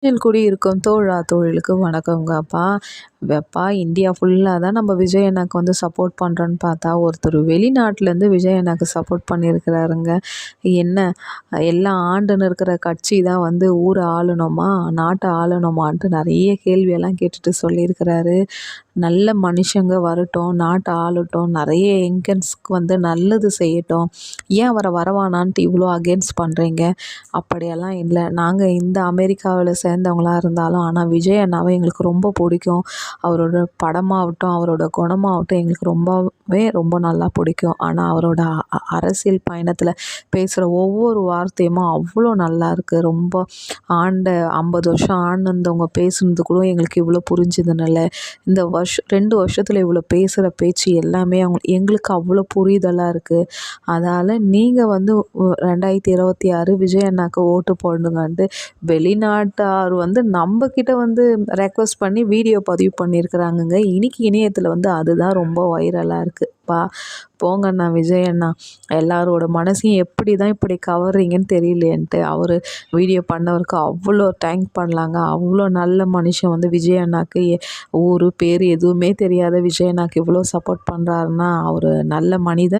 சென்னையில் குடியிருக்கும் தோழா தோழிகளுக்கு வணக்கங்கப்பா. இந்தியா ஃபுல்லாக தான் நம்ம விஜய் அண்ணாக்கு வந்து சப்போர்ட் பண்ணுறோன்னு பார்த்தா ஒருத்தர் வெளிநாட்டிலேருந்து விஜய் அண்ணாக்கு சப்போர்ட் பண்ணியிருக்கிறாருங்க. என்ன எல்லாம் ஆண்டுன்னு இருக்கிற கட்சி தான் வந்து ஊரை ஆளணுமா, நாட்டை ஆளணுமான்ட்டு நிறைய கேள்வியெல்லாம் கேட்டுட்டு சொல்லியிருக்கிறாரு. நல்ல மனுஷங்க வரட்டும், நாட்டை ஆளட்டும், நிறைய யங்கர்ஸ்க்கு வந்து நல்லது செய்யட்டும், ஏன் அவரை வரவானான்ட்டு இவ்வளோ அகேன்ஸ்ட் பண்ணுறீங்க? அப்படியெல்லாம் இல்லை. நாங்கள் இந்த அமெரிக்காவில் சேர்ந்தவங்களா இருந்தாலும் ஆனால் விஜய் அண்ணாவை எங்களுக்கு ரொம்ப பிடிக்கும். அவரோட படமாகட்டும், அவரோட குணமாகட்டும் எங்களுக்கு ரொம்ப நல்லா பிடிக்கும். ஆனால் அவரோட அரசியல் பயணத்தில் பேசுகிற ஒவ்வொரு வார்த்தையுமே அவ்வளோ நல்லா இருக்குது. ரொம்ப 50 வருஷம் ஆனந்தவங்க பேசுனது கூட எங்களுக்கு இவ்வளோ புரிஞ்சுதுனால, இந்த 2 வருஷத்தில் இவ்வளோ பேசுகிற பேச்சு எல்லாமே எங்களுக்கு அவ்வளோ புரிதலாக இருக்குது. அதால் நீங்கள் வந்து 2026 விஜய் அண்ணாக்கு ஓட்டு போடணுங்கன்ட்டு வெளிநாட்டார் வந்து நம்மக்கிட்ட வந்து ரெக்வஸ்ட் பண்ணி வீடியோ பதிவு பண்ணியிருக்கிறாங்கங்க. இன்னைக்கு இணையத்தில் வந்து அதுதான் ரொம்ப வைரலாக இருக்குப்பா. போங்கண்ணா விஜய் அண்ணா, எல்லாரோட மனசையும் எப்படி தான் இப்படி கவர்றீங்கன்னு தெரியலேன்ட்டு அவர் வீடியோ பண்ணவருக்கு அவ்வளோ தேங்க் பண்ணலாங்க. அவ்வளோ நல்ல மனுஷன் வந்து விஜய் அண்ணாக்கு ஊர் பேர் எதுவுமே தெரியாத விஜய் அண்ணாக்கு இவ்வளோ சப்போர்ட் பண்ணுறாருன்னா அவர் நல்ல மனிதன்.